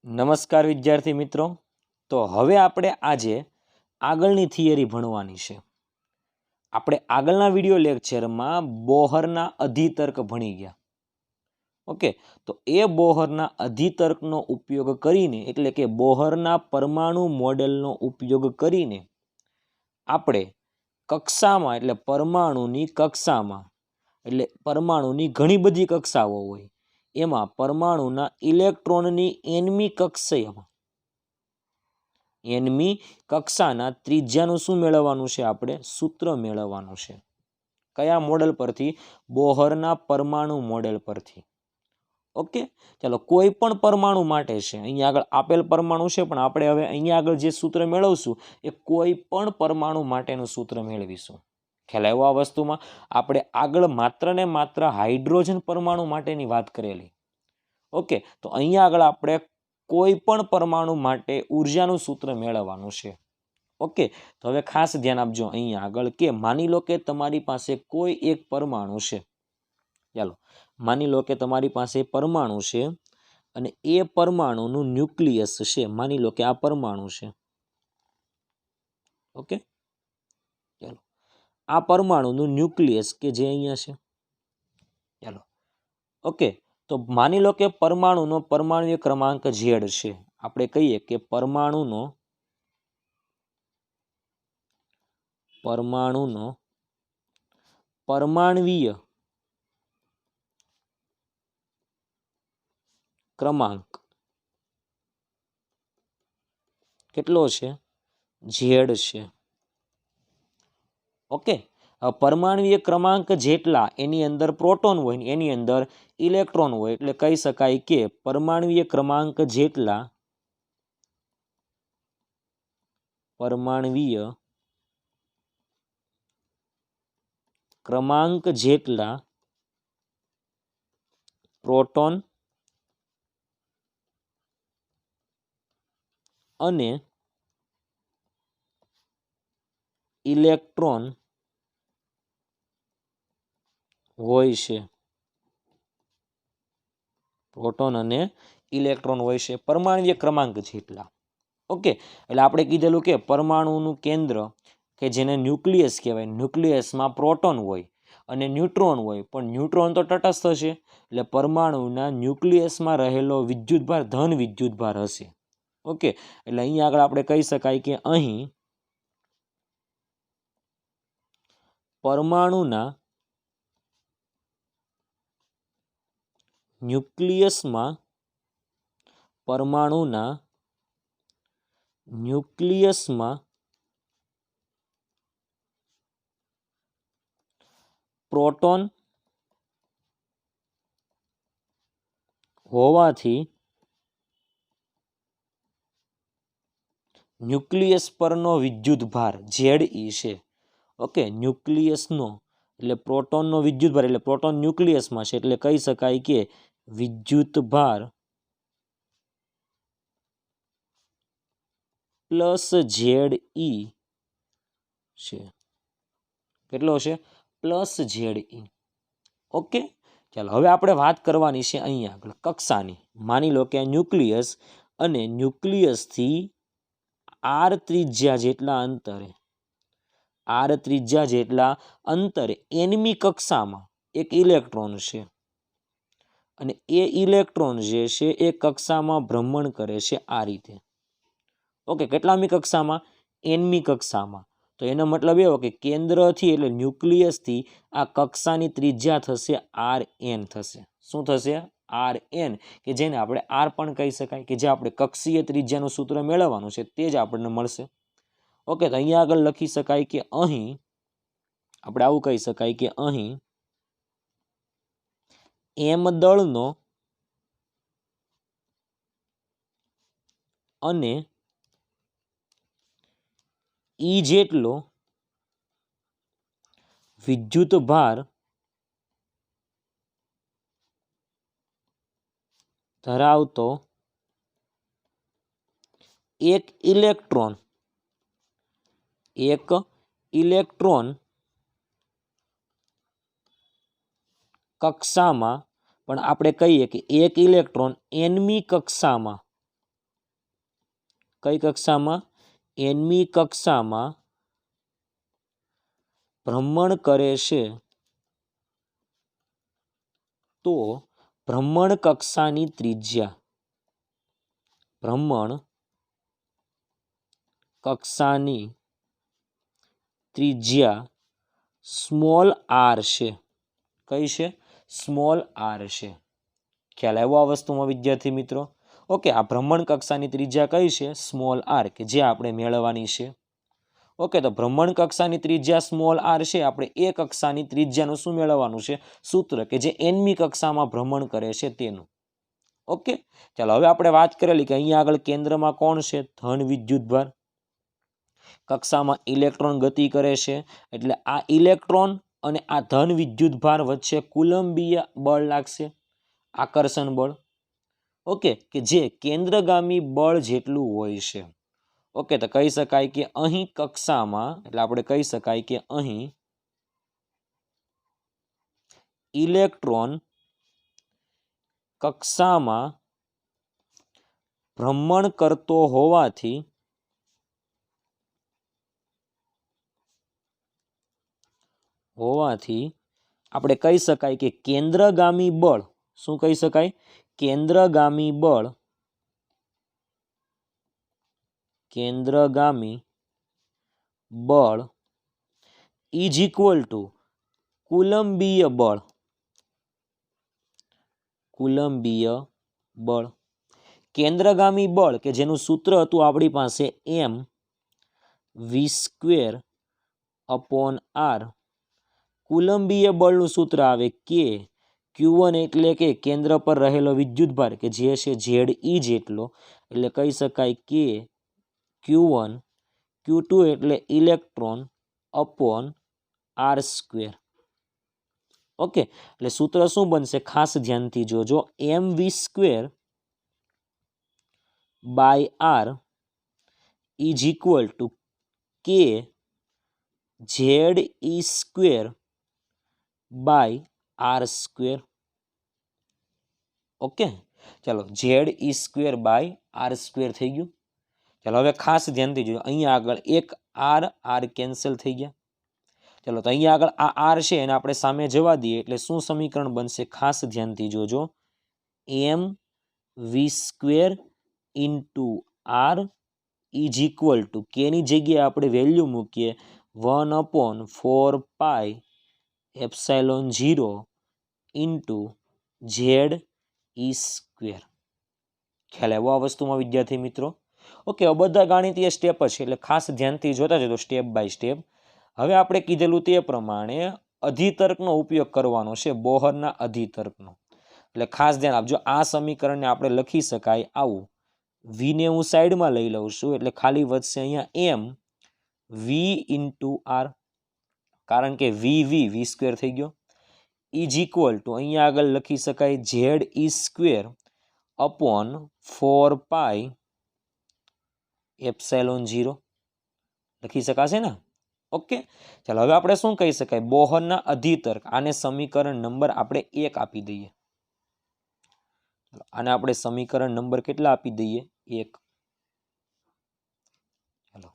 નમસ્કાર વિદ્યાર્થી મિત્રો. તો હવે આપણે આજે આગળની થિયરી ભણવાની છે. આપણે આગળના વિડિયો લેક્ચરમાં બોહરના અધિતર્ક ભણી ગયા. ઓકે, તો એ બોહરના અધિતર્કનો ઉપયોગ કરીને એટલે કે બોહરના પરમાણુ મોડેલનો ઉપયોગ કરીને આપણે કક્ષામાં એટલે પરમાણુની કક્ષામાં એટલે પરમાણુની ઘણી બધી કક્ષાઓ હોય એમાં પરમાણુના ઇલેક્ટ્રોનની એનમી કક્ષાના ત્રિજ્યાનું શું મેળવવાનું છે? આપણે સૂત્ર મેળવવાનું છે. કયા મોડેલ પરથી? બોહરના પરમાણુ મોડેલ પરથી. ઓકે, ચાલો કોઈ પણ પરમાણુ માટે છે. અહીંયા આગળ આપેલ પરમાણુ છે, પણ આપણે હવે અહીંયા આગળ જે સૂત્ર મેળવશું એ કોઈ પણ પરમાણુ માટેનું સૂત્ર મેળવીશું. ખ્યાલ આવ્યો આ વસ્તુમાં? આપણે આગળ માત્ર ને માત્ર હાઇડ્રોજન પરમાણુ માટેની વાત કરેલી. ઓકે, તો અહીંયા આગળ આપણે કોઈ પણ પરમાણુ માટે ઉર્જાનું સૂત્ર મેળવવાનું છે. ઓકે, તો હવે ખાસ ધ્યાન આપજો અહીંયા આગળ કે માની લો કે તમારી પાસે કોઈ એક પરમાણુ છે. ચાલો માની લો કે તમારી પાસે પરમાણુ છે અને એ પરમાણુનું ન્યુક્લિયસ છે. માની લો કે આ પરમાણુ છે. ઓકે, ચાલો આ પરમાણુનું ન્યુક્લિયસ કે જે અહીંયા છે. ચાલો ઓકે, તો માની લો કે પરમાણુનો પરમાણ્વીય ક્રમાંક ઝેડ છે. આપણે કહીએ કે પરમાણુનો પરમાણ્વીય ક્રમાંક કેટલો છે? ઝેડ છે. ઓકે, પરમાણ્વીય ક્રમાંક જેટલા એની અંદર પ્રોટોન હોય ને એની અંદર ઇલેક્ટ્રોન હોય એટલે કહી શકાય કે પરમાણ્વીય ક્રમાંક જેટલા પ્રોટોન અને ઇલેક્ટ્રોન હોય છે. પ્રોટોન અને ઇલેક્ટ્રોન હોય છે પરમાણ્વીય ક્રમાંક જેટલા. ઓકે, એટલે આપણે કીધેલું કે પરમાણુનું કેન્દ્ર કે જેને ન્યુક્લિયસ કહેવાય, ન્યુક્લિયસમાં પ્રોટોન હોય અને ન્યુટ્રોન હોય, પણ ન્યુટ્રોન તો તટસ્થ છે એટલે પરમાણુના ન્યુક્લિયસમાં રહેલો વિદ્યુતભાર ધન વિદ્યુતભાર હશે. ઓકે, એટલે અહીંયા આગળ આપણે કહી શકાય કે અહીં પરમાણુના ન્યુક્લિયસમાં પ્રોટોન હોવાથી ન્યુક્લિયસ પરનો વિદ્યુતભાર ઝેડ છે. ઓકે, ન્યુક્લિયસનો એટલે પ્રોટોનનો વિદ્યુતભાર એટલે પ્રોટોન ન્યુક્લિયસમાં છે એટલે કહી શકાય કે વિદ્યુતભાર પ્લસ ઝેડ છે. કેટલો છે? Plus Z. ઓકે, ચાલો હવે આપણે વાત કરવાની છે અહીંયા આગળ કક્ષાની. માની લો કે આ ન્યુક્લિયસ અને ન્યુક્લિયસથી આર ત્રિજ્યા જેટલા અંતરે એનમી કક્ષામાં એક ઇલેક્ટ્રોન છે અને એ ઇલેક્ટ્રોન જે છે એ કક્ષામાં ભ્રમણ કરે છે આ રીતે. ઓકે, કેટલામી કક્ષામાં? એનમી કક્ષામાં. તો એનો મતલબ એવો કે કેન્દ્રથી એટલે ન્યુક્લિયસથી આ કક્ષાની ત્રિજ્યા થશે RN થશે. શું થશે? RN, કે જેને આપણે R પણ કહી શકાય, કે જે આપણે કક્ષીય ત્રિજ્યાનું સૂત્ર મેળવવાનું છે તે જ આપણને મળશે. ઓકે, તો અહીંયા આગળ લખી શકાય કે અહીં આપણે આવું કહી શકાય કે અહીં M દળનો અને E જેટલો વિદ્યુત ભાર ધરાવતો એક ઇલેક્ટ્રોન કક્ષામાં, પણ આપણે કહીએ કે એક ઇલેક્ટ્રોન એનમી કક્ષામાં કઈ કક્ષામાં? nમી કક્ષામાં ભ્રમણ કરે છે તો ભ્રમણ કક્ષાની ત્રિજ્યા, ભ્રમણ કક્ષાની ત્રિજ્યા સ્મોલ આર છે. કઈ છે? સ્મોલ આર છે. ખ્યાલ આવ્યો આ વસ્તુમાં વિદ્યાર્થી મિત્રો? ઓકે, આ ભ્રમણ કક્ષાની ત્રિજ્યા કઈ છે? સ્મોલ આર, કે જે આપણે મેળવવાની છે. ઓકે, તો ભ્રમણ કક્ષાની ત્રિજ્યા સ્મોલ આર છે. આપણે એ કક્ષાની ત્રિજ્યાનું શું મેળવવાનું છે? સૂત્ર, કે જે nમી કક્ષામાં ભ્રમણ કરે છે તેનું. ઓકે, ચાલો હવે આપણે વાત કરેલી કે અહીંયા આગળ કેન્દ્રમાં કોણ છે? ધન વિદ્યુતભાર. કક્ષામાં ઇલેક્ટ્રોન ગતિ કરે છે, એટલે આ ઇલેક્ટ્રોન અને આ ધન વિદ્યુતભાર વચ્ચે કુલંબીય બળ લાગશે, આકર્ષણ બળ. ઓકે, કે જે કેન્દ્રગામી બળ જેટલું હોય છે. ઓકે, તો કહી શકાય કે અહીં કક્ષામાં, એટલે આપણે કહી શકાય કે અહીં ઇલેક્ટ્રોન કક્ષામાં ભ્રમણ કરતો હોવાથી આપણે કહી શકાય કે કેન્દ્રગામી બળ, શું કહી શકાય? કેન્દ્રગામી બળ, કેન્દ્રગામી બળ ઇઝ ઇક્વલ ટુ કુલંબીય બળ, કુલંબીય બળ. કેન્દ્રગામી બળ કે જેનું સૂત્ર હતું આપણી પાસે mv²/r, કુલંબીય બળનું સૂત્ર આવે કે Q1 એટલે કે કેન્દ્ર પર રહેલો વિદ્યુતભાર કે જે છે ZE જેટલો, એટલે કહી શકાય કે Q1, Q2 એટલે ઇલેક્ટ્રોન અપોન r². ઓકે, એટલે સૂત્ર શું બનશે? ખાસ ધ્યાનથી જોજો. mv²/r ઇઝ ઇક્વલ ટુ કે ZE²/r². ઓકે, ચાલો ZE²/r² થઈ ગયું. ચાલો હવે ખાસ ધ્યાનથી જોજો. અહીંયા આગળ એક r કેન્સલ થઈ ગયા. ચાલો, તો અહીંયા આગળ આ r છે એને આપણે સામે જવા દઈએ, એટલે શું સમીકરણ બનશે? ખાસ ધ્યાનથી જોજો. mv² into r is equal two, કેની જગ્યાએ આપણે વેલ્યુ મૂકીએ 1/4πε0 ઇન્ટુ ZE². ખ્યાલ આવ્યો આ વસ્તુમાં વિદ્યાર્થી મિત્રો? ઓકે, બધા ગાણિતીય સ્ટેપ જ છે, એટલે ખાસ ધ્યાનથી જોતા જજો સ્ટેપ બાય સ્ટેપ. હવે આપણે કીધેલું તે પ્રમાણે અધિતર્કનો ઉપયોગ કરવાનો છે, બોહરના અધિતર્કનો. એટલે ખાસ ધ્યાન આપજો. આ સમીકરણને આપણે લખી શકાય આવું. વીને હું સાઈડમાં લઈ લઉં છું, એટલે ખાલી વધશે અહીંયા m v ઇન્ટુ r, કારણ કે v² થઈ ગયો, ઇઝ ઇક્વલ ટુ અહીંયા આગળ લખી શકાય ZE² અપોન 4πε0 લખી શકાશે ને? ઓકે, ચાલો હવે આપણે શું કહી શકાય? બોહરના અધિતર્ક. આને સમીકરણ નંબર આપણે 1 આપી દઈએ. આને આપણે સમીકરણ નંબર કેટલા આપી દઈએ? 1. ચાલો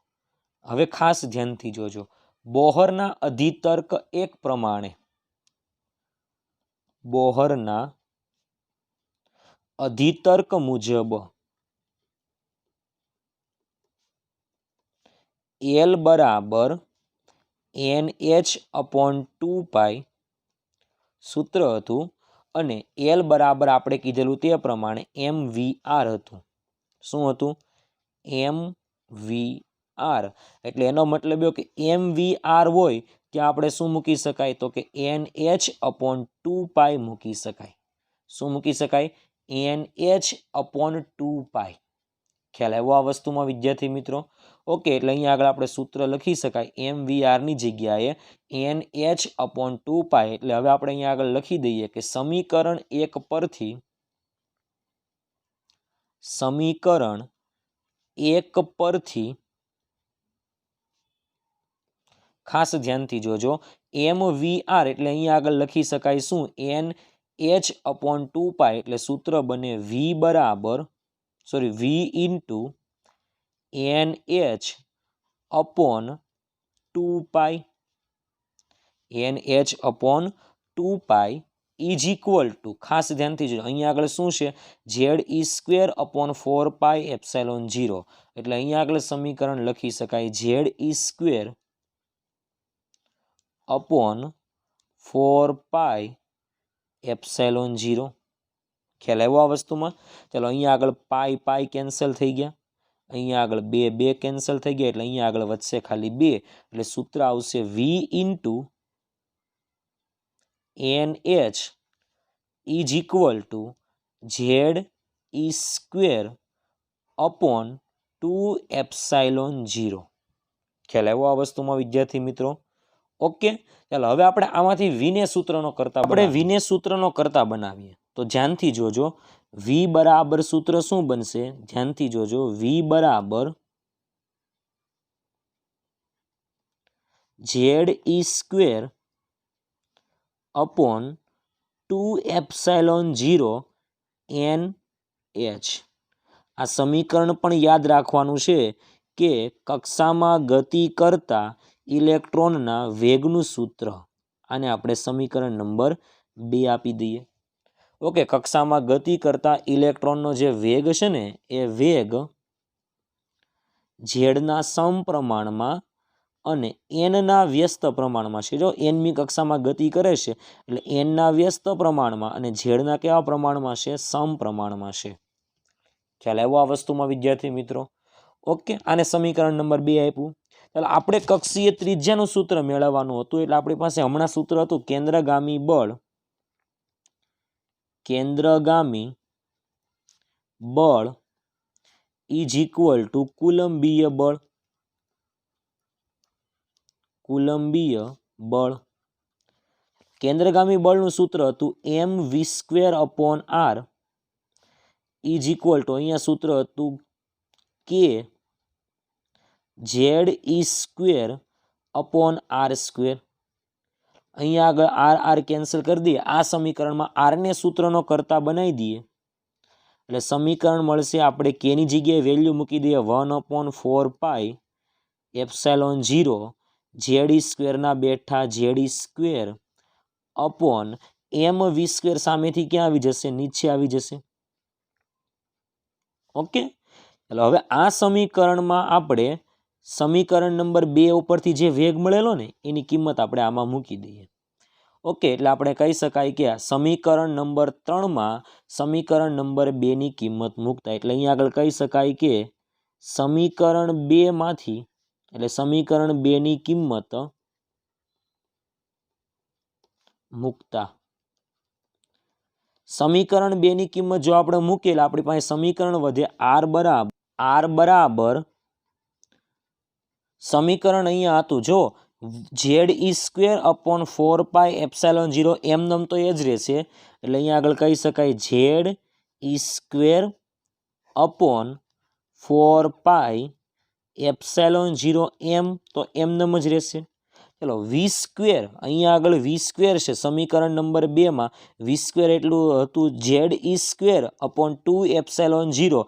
હવે ખાસ ધ્યાનથી જોજો. બોહરના અધિતર્ક 1 પ્રમાણે, બોહરના અધિતર્ક મુજબ L બરાબર NH/2π સૂત્ર હતું, અને L બરાબર આપણે કીધેલું તે પ્રમાણે mvr હતું. શું હતું? mvr. એટલે એનો મતલબ એવો કે mvr હોય ત્યાં આપણે શું મૂકી શકાય? તો કે NH/2π મૂકી શકાય. શું મૂકી શકાય? NH/2π. ખ્યાલ આવ્યો આ વસ્તુમાં વિદ્યાર્થી મિત્રો? ઓકે, એટલે અહીંયા આગળ આપણે સૂત્ર લખી શકાય mvr ની જગ્યાએ NH/2π. એટલે હવે આપણે અહીંયા આગળ લખી દઈએ કે સમીકરણ 1 પરથી, સમીકરણ 1 પરથી ખાસ ધ્યાનથી જોજો. mvr એટલે અહીંયા આગળ લખી શકાય શું? NH/2π. એટલે સૂત્ર બને v into NH upon 2 pi NH upon 2 pi is equal two, ખાસ ધ્યાનથી જોજો અહીંયા આગળ શું છે, ઝેડ ઈ સ્ક્વેર અપોન 4 પાઈ એપ્સાઇલોન 0, એટલે અહીંયા આગળ સમીકરણ લખી શકાય ઝેડ ઈ સ્ક્વેર અપોન 4 પાઈ એપ્સાઇલોન 0. ખ્યાલ આવ્યો આ વસ્તુમાં? ચાલો અહીંયા આગળ પાઈ પાઈ કેન્સલ થઈ ગયા, અહીંયા આગળ બે બે કેન્સલ થઈ ગયા, એટલે અહીંયા આગળ વધશે ખાલી 2, એટલે સૂત્ર આવશે v into NH is equal to Z e square upon 2 epsilon 0. ખ્યાલ આવ્યો આ વસ્તુમાં વિદ્યાર્થી મિત્રો? ઓકે, ચાલો હવે આપણે આમાંથી વિને સૂત્રનો કરતા બનાવીએ. તો ધ્યાનથી જોજો, વી બરાબર સૂત્ર શું બનશે? ધ્યાનથી જોજો, વી બરાબર Z e square upon 2 epsilon 0 NH. આ સમીકરણ પણ યાદ રાખવાનું છે કે કક્ષામાં ગતિ કરતા ઇલેક્ટ્રોનના વેગનું સૂત્ર, આને આપણે સમીકરણ નંબર 2 આપી દઈએ. ઓકે, કક્ષામાં ગતિ કરતા ઇલેક્ટ્રોનનો જે વેગ છે ને, એ વેગ ઝેડના સમપ્રમાણમાં અને એનના વ્યસ્ત પ્રમાણમાં છે. જો એનમી કક્ષામાં ગતિ કરે છે એટલે એનના વ્યસ્ત પ્રમાણમાં અને ઝેડના કેવા પ્રમાણમાં છે? સમપ્રમાણમાં છે. ખ્યાલ આવ્યો આ વસ્તુમાં વિદ્યાર્થી મિત્રો? ઓકે, આને સમીકરણ નંબર 2 આપ્યું. ચાલો આપણે કક્ષીય ત્રિજ્યાનું સૂત્ર મેળવવાનું હતું, એટલે આપણી પાસે હમણાં સૂત્ર હતું કેન્દ્રગામી બળ ઇઝ ઇક્વલ ટુ કુલંબીય બળ. કેન્દ્રગામી બળનું સૂત્ર હતું mv² upon r is equal two, અહીંયા સૂત્ર હતું કે Z e square upon r². અહીંયા આગળ r કેન્સલ કરી દઈએ, આ સમીકરણમાં rને સૂત્રનો કરતા બનાવી દઈએ, એટલે સમીકરણ મળશે, આપણે કેની જગ્યાએ વેલ્યુ મૂકી દઈએ 1/4 પાઈ એપ્સાઇલોન 0 ઝેડ ઈ સ્ક્વેરના બેઠા Z e square upon mv² સામેથી ક્યાં આવી જશે? નીચે આવી જશે. ઓકે, એટલે હવે આ સમીકરણમાં આપણે સમીકરણ નંબર 2 ઉપરથી જે વેગ મળેલો ને એની કિંમત આપણે આમાં મૂકી દઈએ. ઓકે, એટલે આપણે કહી શકાય કે સમીકરણ નંબર 3માં સમીકરણ નંબર 2 ની કિંમત મૂકતા, એટલે અહીંયા આગળ કહી શકાય કે સમીકરણ 2 માંથી, એટલે સમીકરણ 2 ની કિંમત મૂકતા, સમીકરણ 2 ની કિંમત જો આપણે મૂકીએ એટલે આપણી પાસે સમીકરણ વધે r બરાબર સમીકરણ અહીંયા હતું, જો ઝેડ ઈ સ્ક્વેર અપોન 4 પાઈ એપ્સાઇલોન 0 એમનેમ તો એ જ રહેશે, એટલે અહીંયા આગળ કહી શકાય ઝેડ ઈ સ્ક્વેર અપોન 4 પાઈ એપ્સાઇલોન 0 એમ તો એમનેમ જ રહેશે. ચલો વી સ્ક્વેર, અહીંયા આગળ વી સ્ક્વેર છે સમીકરણ નંબર 2 માં, વી સ્ક્વેર એટલું હતું Z e square upon 2 epsilon 0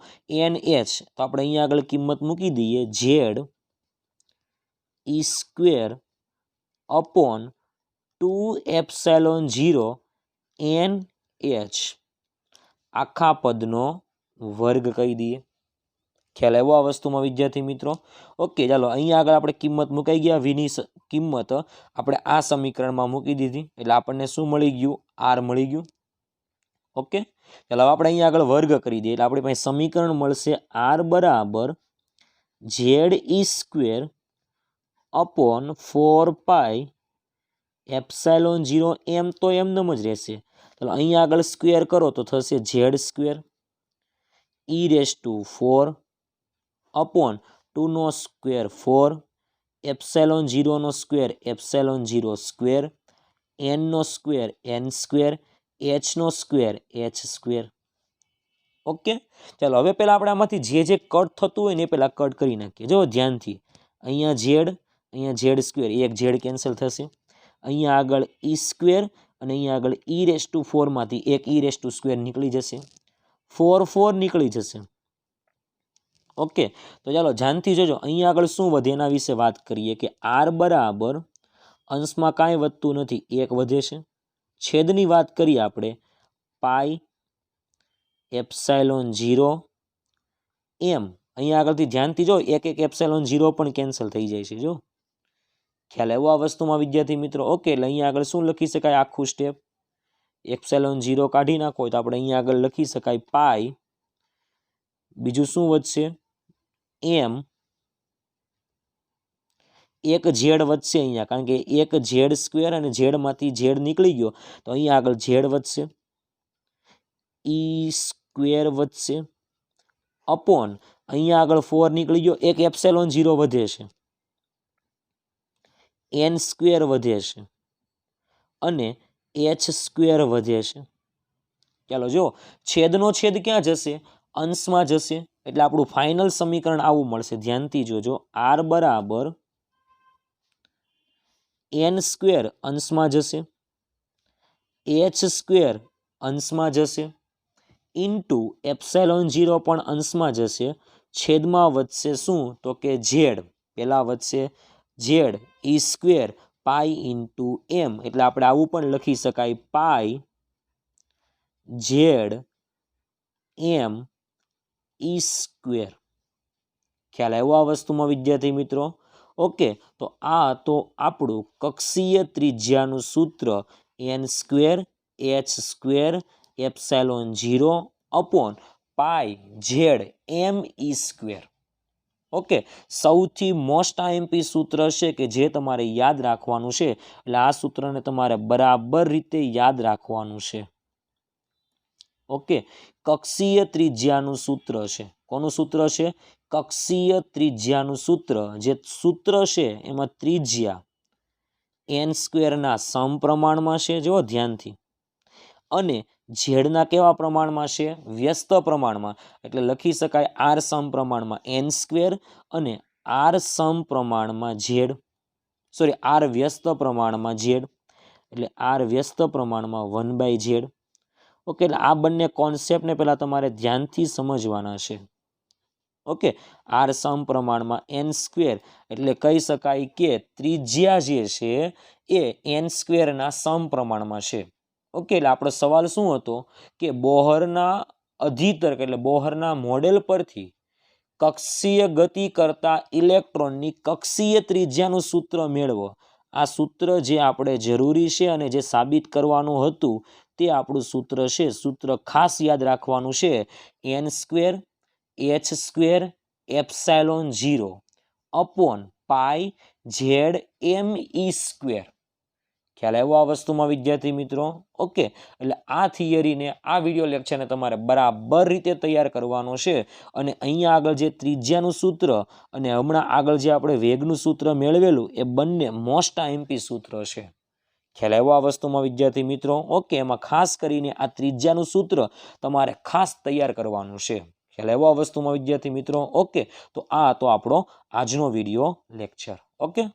NH. તો આપણે અહીંયા આગળ કિંમત મૂકી દઈએ Z e square upon 2 epsilon 0 NH આખા પદનો વર્ગ કહી દઈએ. ખ્યાલ આવ્યો આ વસ્તુમાં વિદ્યાર્થી મિત્રો? ઓકે, ચાલો અહીંયા આગળ આપણે કિંમત મુકાઈ ગયા, વીની કિંમત આપણે આ સમીકરણમાં મૂકી દીધી, એટલે આપણને શું મળી ગયું? r મળી ગયું. ઓકે, ચાલો આપણે અહીંયા આગળ વર્ગ કરી દઈએ, એટલે આપણી પાસે સમીકરણ મળશે r બરાબર ઝેડ ઈ સ્ક્વેર અપોન 4 પાઈ એપ્સાઇલોન 0 એમ તો એમનેમ જ રહેશે. ચાલો અહીંયા આગળ સ્ક્વેર કરો તો થશે ઝેડ સ્ક્વેર e⁴ અપોન 2 નો સ્ક્વેર 4 એપ્સાઇલોન 0 નો સ્ક્વેર એપ્સાઇલોન 0 સ્ક્વેર n નો સ્ક્વેર n સ્ક્વેર h નો સ્ક્વેર h². ઓકે, ચાલો હવે પહેલાં આપણે આમાંથી જે કટ થતું હોય ને એ પહેલાં કટ કરી નાખીએ. જો ધ્યાનથી, અહીંયા ઝેડ સ્ક્વેર, એક ઝેડ કેન્સલ થશે, અહીંયા આગળ ઈ સ્ક્વેર અને અહીંયા આગળ e⁴ માંથી એક e² નીકળી જશે, 4 નીકળી જશે. ઓકે, તો ચાલો ધ્યાનથી જોજો, અહીંયા આગળ શું વધે એના વિશે વાત કરીએ કે આર બરાબર અંશમાં કાંઈ વધતું નથી, 1 વધે છે. છેદની વાત કરીએ આપણે, પાઈ એપ્સાઇલોન 0 એમ. અહીંયા આગળથી ધ્યાનથી જો, એક એપ્સાઇલોન 0 પણ કેન્સલ થઈ જાય છે, જો ખ્યાલ આવ્યો આ વસ્તુમાં વિદ્યાર્થી મિત્રો? ઓકે, એટલે અહીંયા આગળ શું લખી શકાય આખું સ્ટેપ? એપ્સાઇલોન 0 કાઢી નાખો તો આપણે અહીંયા આગળ લખી શકાય પાઈ, બીજું શું વધશે? એમ, એક ઝેડ વધશે અહીંયા, કારણ કે એક ઝેડ સ્ક્વેર અને ઝેડમાંથી ઝેડ નીકળી ગયો તો અહીંયા આગળ ઝેડ વધશે, ઈ સ્ક્વેર વધશે, અપોન અહીંયા આગળ 4 નીકળી ગયો, એક એપ્સાઇલોન 0 વધે છે, એન સ્ક્વેર વધે છે અને એચ સ્ક્વેર વધે છે. ચાલો જો, છેદનો છેદ ક્યાં જશે? અંશમાં જશે, એટલે આપણું ફાઇનલ સમીકરણ આવું મળશે. ધ્યાનથી જોજો, આર બરાબર એન સ્ક્વેર અંશમાં જશે, એચ સ્ક્વેર અંશમાં જશે, ઇન્ટુ એપ્સાઇલોન 0 પણ અંશમાં જશે, છેદમાં વધશે શું? તો કે ઝેડ. પહેલા વધશે ઝેડ, ઈ સ્ક્વેર પાઈ ઇન્ટુ એમ, એટલે આપણે આવું પણ લખી શકાય પાઈ ઝેડ એમ ઈ સ્ક્વેર. ખ્યાલ આવ્યો આ વસ્તુમાં વિદ્યાર્થી મિત્રો? ઓકે, તો આ તો આપણું કક્ષીય ત્રિજ્યાનું સૂત્ર n square h square epsilon 0 upon pi Z m e square. Okay, સૌથી મોસ્ટ આઈએમપી સૂત્ર છે કે જે તમારે યાદ રાખવાનું છે, એટલે આ સૂત્રને તમારે બરાબર રીતે યાદ રાખવાનું છે. ઓકે, કક્ષીય ત્રિજ્યાનું સૂત્ર છે. કોનું સૂત્ર છે? કક્ષીય ત્રિજ્યાનું સૂત્ર. જે સૂત્ર છે એમાં ત્રિજ્યા એન સ્ક્વેરના સમપ્રમાણમાં છે, જો ધ્યાનથી, અને ઝેડના કેવા પ્રમાણમાં છે? વ્યસ્ત પ્રમાણમાં. એટલે લખી શકાય આર સમપ્રમાણમાં એન સ્ક્વેર અને આર સમપ્રમાણમાં ઝેડ, સોરી આર વ્યસ્ત પ્રમાણમાં ઝેડ, એટલે આર વ્યસ્ત પ્રમાણમાં 1/z. ઓકે, એટલે આ બંને કોન્સેપ્ટને પહેલાં તમારે ધ્યાનથી સમજવાના છે. ઓકે, આર સમપ્રમાણમાં એન સ્ક્વેર એટલે કહી શકાય કે ત્રિજ્યા જે છે એ એન સ્ક્વેરના સમપ્રમાણમાં છે. ઓકે, એટલે આપણો સવાલ શું હતો કે બોહરના અધિતર્ક એટલે બોહરના મોડેલ પરથી કક્ષીય ગતિ કરતા ઇલેક્ટ્રોનની કક્ષીય ત્રિજ્યાનું સૂત્ર મેળવો. આ સૂત્ર જે આપણે જરૂરી છે અને જે સાબિત કરવાનું હતું તે આપણું સૂત્ર છે. સૂત્ર ખાસ યાદ રાખવાનું છે, n square h square epsilon 0 upon pi Z m e square. ખ્યાલ આવ્યો આ વસ્તુમાં વિદ્યાર્થી મિત્રો? ઓકે, એટલે આ થિયરીને, આ વિડીયો લેક્ચરને તમારે બરાબર રીતે તૈયાર કરવાનો છે. અને અહીંયા આગળ જે ત્રિજ્યાનું સૂત્ર અને હમણાં આગળ જે આપણે વેગનું સૂત્ર મેળવેલું એ બંને મોસ્ટ આઈએમપી સૂત્ર છે. ખ્યાલ આવ્યો આ વસ્તુમાં વિદ્યાર્થી મિત્રો? ઓકે, એમાં ખાસ કરીને આ ત્રિજ્યાનું સૂત્ર તમારે ખાસ તૈયાર કરવાનું છે. ખ્યાલ આવ્યો આ વસ્તુમાં વિદ્યાર્થી મિત્રો? ઓકે, તો આ તો આપણો આજનો વિડીયો લેક્ચર. ઓકે.